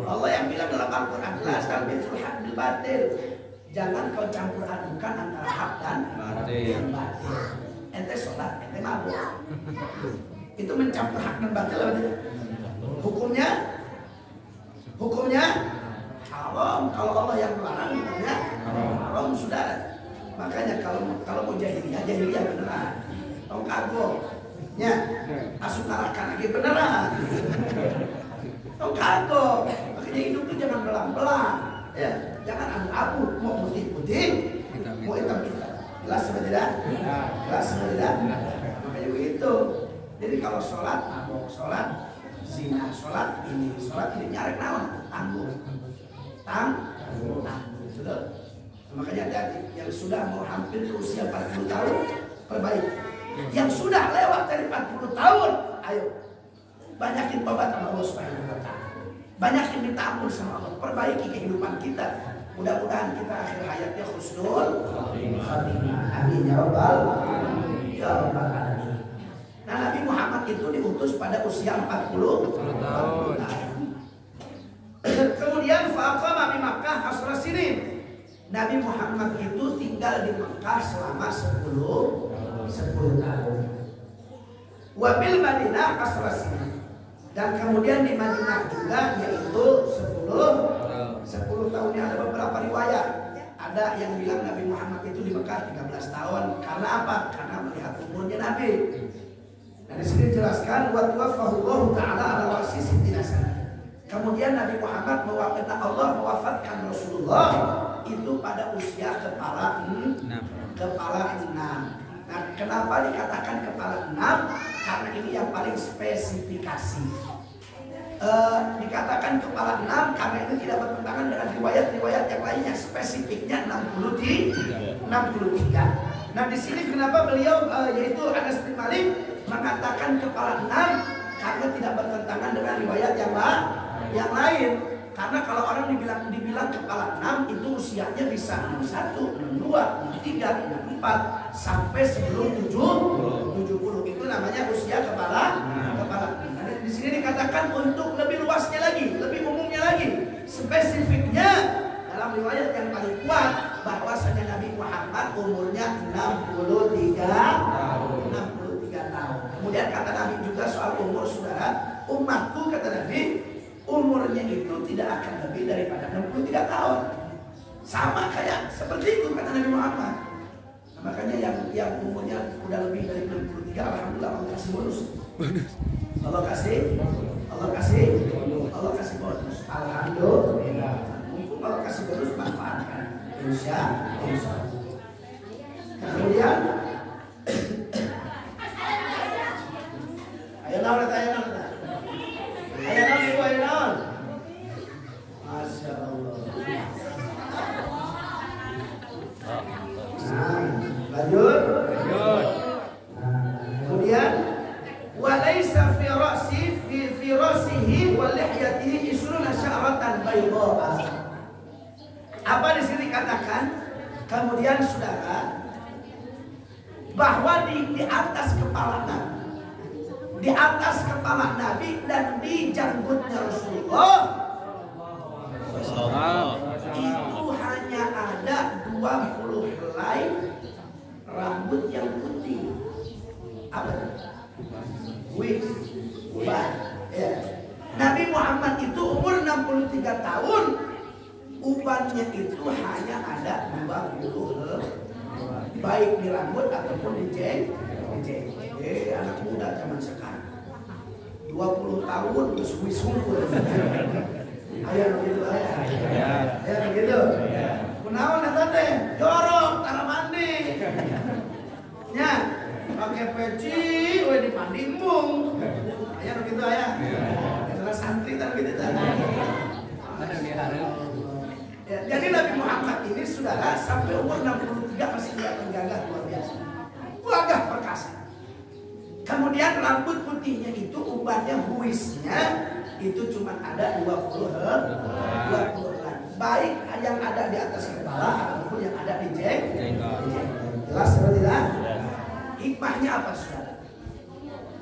S1: Allah yang bilang dalam Al-Quran, la talbisul haq bil batil. Jangan kau campur adukan antara hak dan batil. Ente sholat, ente mabuk. Itu mencampur hak dan batil apa tidak? Hukumnya haram. Kalau Allah yang melarang hukumnya haram, saudara. Makanya kalau mau jahiliyah beneran. Tong kagok. Ya, masuk neraka lagi beneran. Tong kagok. Makanya hidup tuh jangan belang-belang. Ya, jangan abu-abu, mau putih-putih, mau hitam-hitam. Jelas apa tidak? Jelas apa tidak? Makanya begitu. Jadi kalau sholat, mabok, sholat zina, sholat ini nyarek naon, tanggung, betul. Makanya hati-hati. Yang sudah mau hampir ke usia 40 tahun, perbaiki. Yang sudah lewat dari 40 tahun, ayo banyakin tobat sama Allah Subhanahu wa Ta'ala. Banyakin minta ampun sama Allah, perbaiki kehidupan kita. Mudah-mudahan kita akhir hayatnya husnul khatimah. Amin ya rabbal alamin. Nah, Nabi Muhammad itu diutus pada usia 40 tahun. Kemudian faqama bi Makkah asra sinin. Nabi Muhammad itu tinggal di Mekah selama 10 tahun. Wa bil Madinah asra sinin. Dan kemudian di Madinah juga yaitu 10 tahun. Ada beberapa riwayat. Ada yang bilang Nabi Muhammad itu di Mekah 13 tahun. Karena apa? Karena melihat umurnya Nabi. Nah, di sini dijelaskan wa tuwaffahullahu ta'ala ala wasi sittina sana. Kemudian Nabi Muhammad Allah mewafatkan Rasulullah itu pada usia kepala 6. Nah, kenapa dikatakan kepala 6? Karena ini yang paling spesifikasi. Dikatakan kepala 6 karena ini tidak bertentangan dengan riwayat-riwayat yang lainnya. Spesifiknya 63. Nah, di sini kenapa beliau yaitu Anas bin Malik mengatakan kepala 6 karena tidak bertentangan dengan riwayat yang lain. Karena kalau orang dibilang kepala 6 itu usianya bisa 61, 62, 63, 64 sampai sebelum 70. Itu namanya usia kepala 6. Nah, di sini dikatakan untuk lebih luasnya lagi, lebih umumnya lagi, spesifiknya dalam riwayat yang paling kuat bahwasanya Nabi Muhammad umurnya 63 tahun. Kemudian kata Nabi juga soal umur, saudara, umatku kata Nabi umurnya itu tidak akan lebih daripada 63 tahun. Sama kayak seperti itu kata Nabi Muhammad. Nah, makanya yang umurnya udah lebih dari 63, alhamdulillah Allah kasih bonus. Allah kasih bonus. Alhamdulillah. Mumpung Allah kasih bonus, manfaatkan. Insya Allah. Nah, kemudian ayo naon. Masya Allah. Nah, lanjut. Kemudian walaysa fi rasihi wa lihyatihi isruna sya'ratan baydaa. Apa di sini katakan? Kemudian saudara, bahwa di atas kepala Nabi dan di janggutnya Rasulullah itu hanya ada 20 helai rambut yang putih. Apa? Uban. Ya. Nabi Muhammad itu umur 63 tahun, ubannya itu hanya ada 20 helai, baik di rambut ataupun di jenggot. Anak muda zaman sekarang 20 tahun terus wis-wungkul. Ayo begitu Ayo begitu. Kunaon eta teh? Jorok tara mandi. Nya, pakai peci we di mandi embung. Ayo begitu aya. Eta santri tah gitu tah. Jadi Nabi Muhammad ini saudara sampai umur 63 masih kelihatan gagah luar biasa. Gagah perkasa. Kemudian rambut putihnya itu ubannya huisnya itu cuma ada 20 helai. Baik yang ada di atas kepala ataupun yang ada di jenggot. Jelas atau tidak? Hikmahnya apa saudara?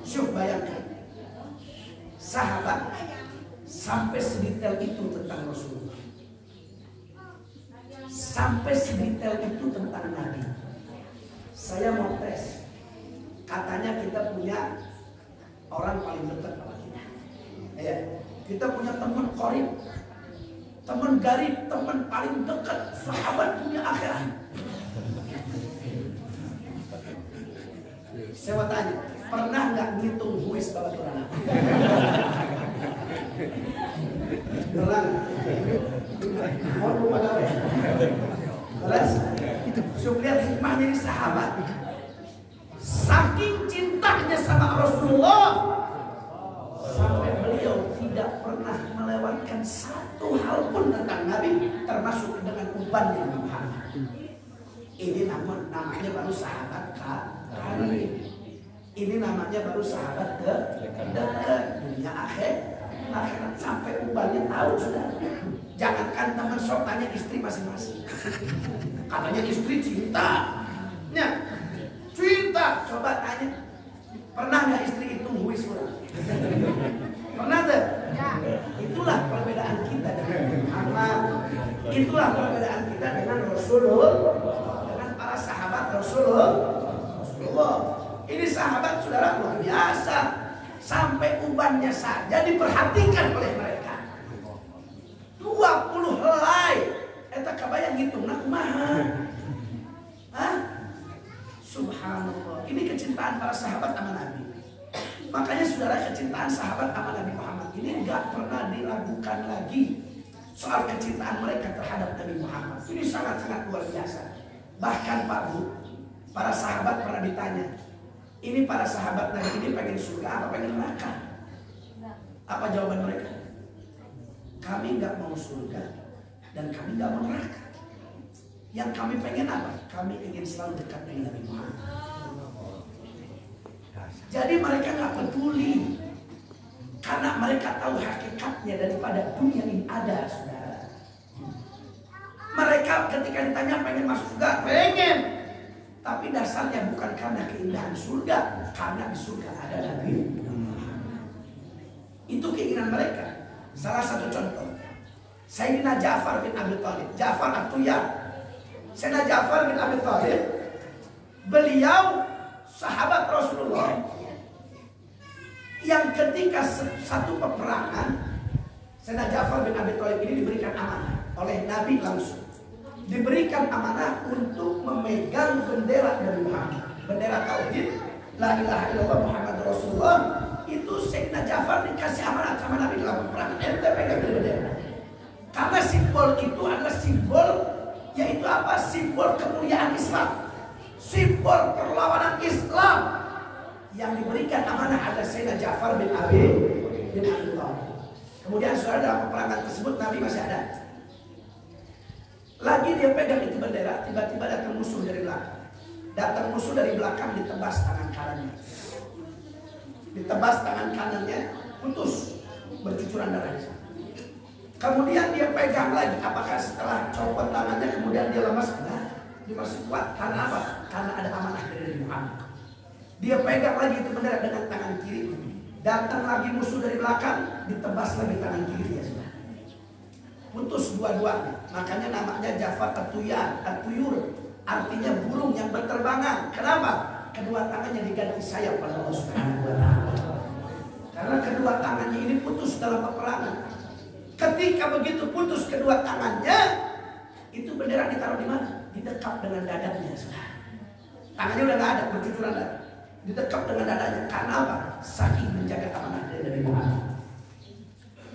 S1: Syuh bayangkan. Sahabat sampai sedetail itu tentang Rasulullah. Sampai sedetail itu tentang Nabi. Saya mau tes. Katanya kita punya orang paling dekat sama kita. Ya, kita punya teman korib. teman garib, teman paling dekat, sahabat dunia akhirat. Saya mau tanya, pernah nggak ngitung huis babaturan? Dolang, mau rumah gawe. Terus, sudah lihat hikmahnya di sahabat. Saking cintanya sama Rasulullah, sampai beliau tidak pernah melewatkan satu hal pun tentang Nabi, termasuk dengan ubannya Nabi Muhammad. Ini namanya baru sahabat karib. Ini namanya baru sahabat dekat dunia akhirat, sampai ubannya tahu sudah. Jangankan teman sok tanya istri masing-masing. Katanya istri cinta. Ya, cinta. Coba tanya. Pernah nggak istri itu huis orang? Pernah deh? Ya. Itulah perbedaan kita dengan Muhammad. Itulah perbedaan kita dengan Rasulullah, dengan para sahabat Rasulullah. Ini sahabat saudara luar biasa. Sampai ubannya saja diperhatikan oleh mereka. 20 helai. Eta kabayang ngitung nak kumaha. Hah? Subhanallah. Ini kecintaan para sahabat sama Nabi. Makanya saudara, kecintaan sahabat sama Nabi Muhammad ini enggak pernah diragukan lagi soal kecintaan mereka terhadap Nabi Muhammad. Ini sangat-sangat luar biasa. Bahkan Pak Bu, para sahabat pernah ditanya, ini para sahabat Nabi ini pengen surga apa pengen neraka? Apa jawaban mereka? Kami nggak mau surga dan kami nggak mau neraka. Yang kami pengen apa? Kami ingin selalu dekat dengan Nabi Muhammad. Jadi mereka nggak peduli karena mereka tahu hakikatnya daripada dunia ini ada, saudara. Mereka ketika ditanya pengen masuk surga, pengen. Tapi dasarnya bukan karena keindahan surga, karena di surga ada Nabi. Itu keinginan mereka. Salah satu contoh, Sayyidina Ja'far bin Abi Thalib, Ja'far At-Tuyar. Sayyidina Ja'far bin Abi Thalib, beliau sahabat Rasulullah yang ketika satu peperangan, Sayyidina Ja'far bin Abi Thalib ini diberikan amanah oleh Nabi langsung. Diberikan amanah untuk memegang bendera Nabi Muhammad, bendera tauhid, la ilaha illallah Muhammad Rasulullah. Itu Sayyidina Ja'far dikasih amanat sama Nabi dalam peperangan. Ente pegang bendera. Karena simbol itu adalah simbol, yaitu apa? Simbol kemuliaan Islam, simbol perlawanan Islam. Yang diberikan amanah adalah Sayyidina Ja'far bin Abi Thalib. Kemudian saudara, dalam peperangan tersebut Nabi masih ada. Lagi dia pegang itu bendera, tiba-tiba datang musuh dari belakang. Datang musuh dari belakang, ditebas tangan kanannya. Ditebas tangan kanannya, putus, bercucuran darah. Kemudian dia pegang lagi. Apakah setelah copot tangannya kemudian dia lemas? Nah, dia masih kuat. Karena apa? Karena ada amanah dari Muhammad. Dia pegang lagi itu bendera dengan tangan kiri. Datang lagi musuh dari belakang, ditebas lagi tangan kiri ya sudah. Putus dua-duanya. Makanya namanya Ja'far At-Tuyar, At-Tuyur, artinya burung yang berterbangan. Kenapa? Kedua tangannya diganti sayap oleh Allah Subhanahu wa Ta'ala. Karena kedua tangannya ini putus dalam peperangan. Ketika begitu putus kedua tangannya, itu bendera ditaruh di mana? Didekap dengan dadanya. Tangannya udah nggak ada, bercucuran darah. Didekap dengan dadanya. Karena apa? Saking menjaga amanah dari Nabi Muhammad.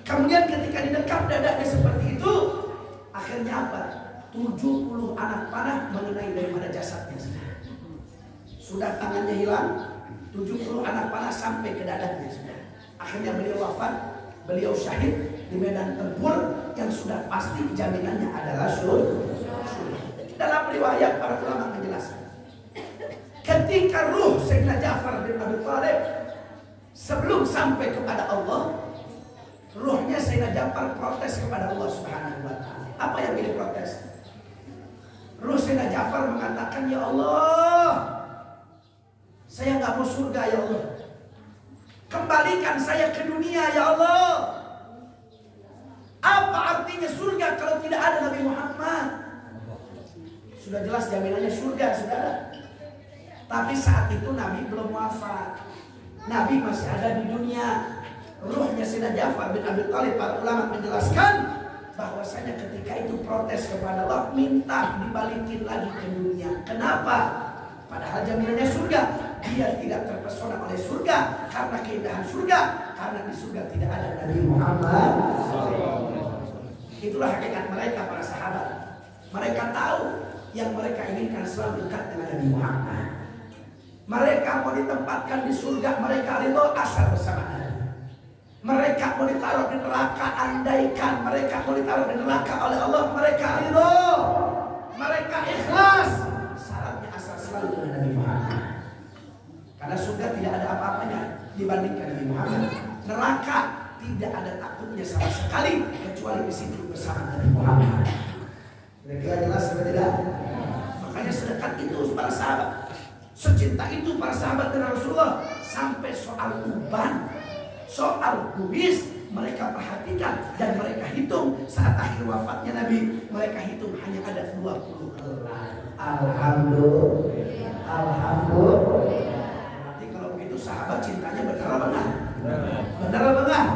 S1: Kemudian ketika didekap dadanya seperti itu, akhirnya apa? 70 anak panah mengenai daripada jasadnya. Sudah tangannya hilang, 70 anak panah sampai ke dadanya. Akhirnya beliau wafat, beliau syahid di medan tempur yang sudah pasti jaminannya adalah surga. Dalam riwayat para ulama menjelaskan, ketika ruh Sayyidina Ja'far bin Abi Thalib sebelum sampai kepada Allah, ruhnya Sayyidina Ja'far protes kepada Allah Subhanahu wa Ta'ala. Apa yang dia protes? Ruh Sayyidina Ja'far mengatakan, ya Allah, saya nggak mau surga ya Allah. Kembalikan saya ke dunia ya Allah. Apa artinya surga kalau tidak ada Nabi Muhammad? Sudah jelas jaminannya surga, saudara. Tapi saat itu Nabi belum wafat. Nabi masih ada di dunia. Ruhnya Sayyidina Ja'far bin Abi Thalib, para ulama menjelaskan bahwasanya Makanya ketika itu protes kepada Allah, minta dibalikin lagi ke dunia. Kenapa? Padahal jaminannya surga. Dia tidak terpesona oleh surga karena keindahan surga, karena di surga tidak ada Nabi Muhammad. Itulah hakikat mereka, para sahabat. Mereka tahu yang mereka inginkan selalu dekat dengan Nabi Muhammad. Mereka mau ditempatkan di surga, mereka ridho asal bersama Nabi. Mereka mau ditaruh di neraka, andaikan mereka mau ditaruh di neraka oleh Allah, mereka ridho, mereka ikhlas. Syaratnya asal selalu dengan Nabi Muhammad. Karena surga tidak ada apa-apanya dibandingkan Nabi Muhammad. Neraka tidak ada takutnya sama sekali kecuali di situ bersama Nabi Muhammad. Kira-kira jelas atau tidak? Makanya sedekat itu para sahabat, secinta itu para sahabat dengan Rasulullah, sampai soal uban, soal kuis mereka perhatikan dan mereka hitung. Saat akhir wafatnya Nabi, mereka hitung hanya ada 20 helai. Alhamdulillah. Alhamdulillah. Berarti kalau begitu sahabat cintanya benar apa enggak? Benar apa enggak?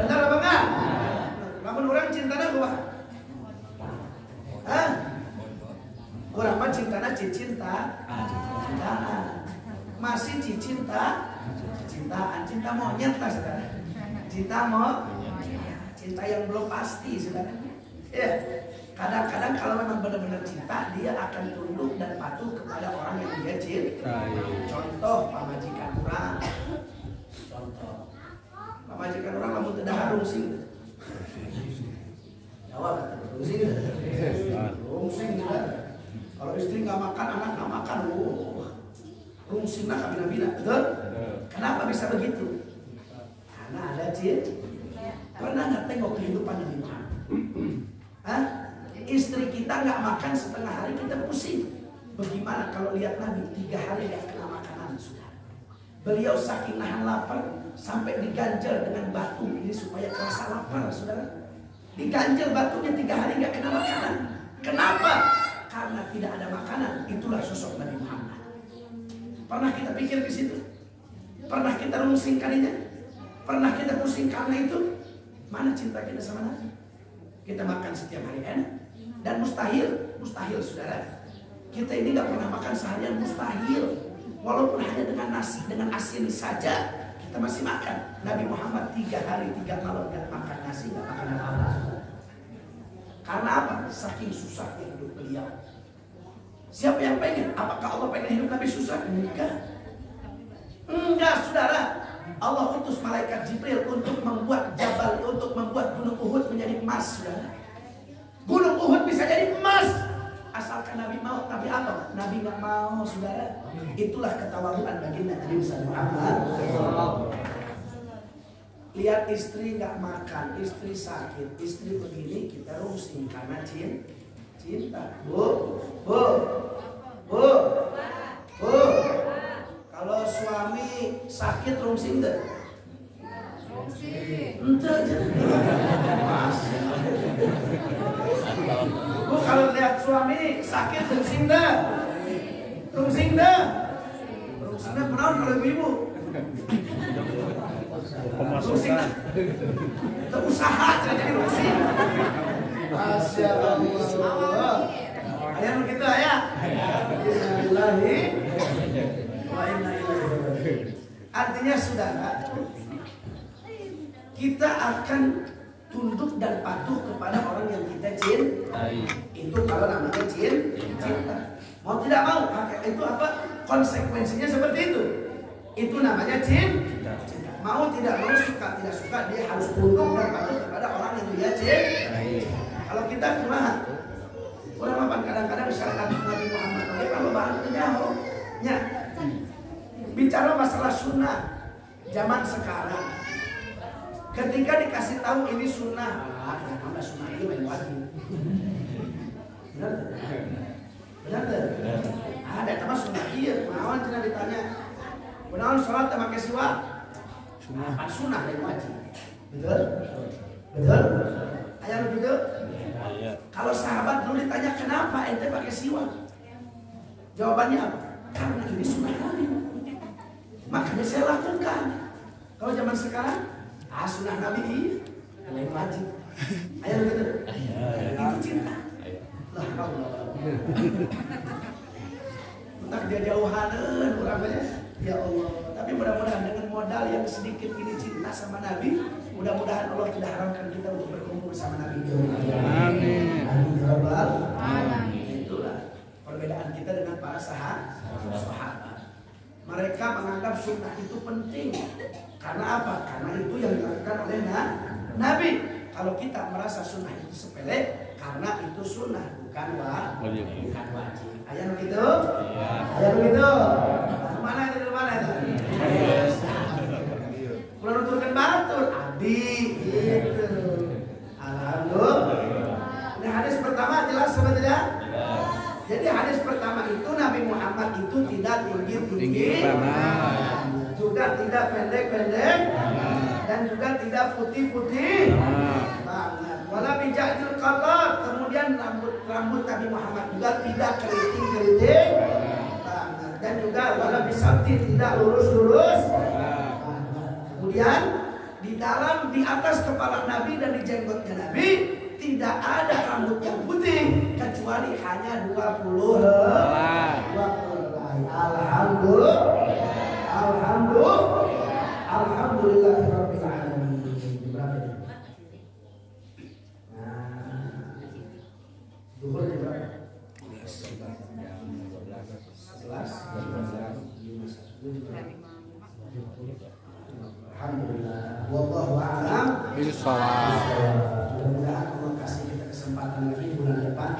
S1: Benar apa enggak? Namun orang cintanya apa? Hah? Orang mah cintanya cinta. Masih cintaan, cinta monyet lah saudara. Cinta cinta yang belum pasti saudara. Ya, kadang-kadang kalau memang benar-benar cinta, dia akan tunduk dan patuh kepada orang yang dia cinta. Contoh pamajikan orang. Contoh pamajikan orang kamu tidak harus sing. Jawab rungsing. Rungsing juga. Kalau istri nggak makan, anak nggak makan, rungsing lah kabina-bina, betul? Kenapa bisa begitu? Karena ada cinta. Pernah nggak tengok kehidupan Nabi Muhammad? Hah? Istri kita nggak makan setengah hari kita pusing. Bagaimana kalau lihat Nabi 3 hari nggak kena makanan sudah? Beliau saking nahan lapar sampai diganjel dengan batu ini supaya kerasa lapar, saudara. Diganjel batunya 3 hari nggak kena makanan. Kenapa? Karena tidak ada makanan. Itulah sosok Nabi Muhammad. Pernah kita pikir ke situ? Pernah kita rungsing kalinya? Pernah kita pusing karena itu? Mana cinta kita sama Nabi? Kita makan setiap hari enak. Dan mustahil saudara. Kita ini nggak pernah makan seharian, mustahil. Walaupun hanya dengan nasi, dengan asin saja, kita masih makan. Nabi Muhammad 3 hari 3 malam nggak makan nasi, nggak makan apa-apa. Karena apa? Saking susahnya hidup beliau. Siapa yang pengen? Apakah Allah pengen hidup Nabi susah? Enggak, saudara. Allah utus malaikat Jibril untuk membuat jabal, untuk membuat gunung Uhud menjadi emas, saudara. Gunung Uhud bisa jadi emas asalkan Nabi mau. Tapi apa? Nabi nggak mau, saudara. Itulah ketawaduan baginda Nabi Muhammad. Lihat istri nggak makan, istri sakit, istri begini, kita rungsing karena cinta. Bu. Kalau suami sakit rungsing deh. Entah aja. Bu, kalau lihat suami sakit rungsing dah. Rungsingnya kenaon kalau ibu? Rungsingnya usaha jadi rungsing. Masya Allah. Ayah begitu ayah. Bismillahi wa inna ilaihi raji'un. Artinya saudara, kita akan tunduk dan patuh kepada orang yang kita cintai. Itu kalau namanya cinta. Mau tidak mau, itu apa? Konsekuensinya seperti itu. Itu namanya cinta. Mau tidak mau, suka tidak suka, dia harus tunduk dan patuh kepada orang yang dia cintai. Kalau kita kumaha? Orang apa kadang-kadang syariat Nabi Muhammad oke kalau bahan jauh. Nya. Bicara masalah sunnah zaman sekarang. Ketika dikasih tahu ini sunnah, kenapa sunnah ini main wajib? Benar? Ada teman sunnah iya, kunaon cenah ditanya. Kunaon salat teh make siwak? Sunnah dan wajib. Betul? Aya begitu? Kalau sahabat dulu ditanya kenapa ente pakai siwak? Jawabannya apa? Karena ini sunnah Nabi. Makanya saya lakukan. Kalau zaman sekarang, sunnah Nabi iya, lain wajib. Ayo begitu. Entah dia jauhaneun urang banyak. Ya Allah. Tapi mudah-mudahan dengan modal yang sedikit ini cinta sama Nabi, mudah-mudahan Allah tidak haramkan kita untuk berkumpul bersama Nabi. Amin. Amin ya rabbal alamin. Itulah perbedaan kita dengan para sahabat. Mereka menganggap sunnah itu penting. Karena apa? Karena itu yang dilakukan oleh Nabi. Kalau kita merasa sunnah itu sepele, karena itu sunnah bukan wajib. Ayah begitu? Ayah begitu? Mana itu? Mana itu? Kalau nuturkan batur, abdi gitu. Alhamdulillah. Ini hadis pertama jelas sama tidak? Jadi hadis pertama itu Nabi Muhammad itu tidak tinggi, juga tidak pendek, dan juga tidak putih banget. Wala bijadil qalat, kemudian rambut Nabi Muhammad juga tidak keriting banget, dan juga wala bisabti, tidak lurus. Kemudian di atas kepala Nabi dan di jenggotnya Nabi tidak ada rambut yang putih kecuali hanya 20 helai. Alhamdulillahirabbil alamin. Berapa ini? Duhur berapa? 11. Alhamdulillah. Wallahu a'lam bishawab. Mudah-mudahan Allah kasih kita kesempatan lagi bulan depan.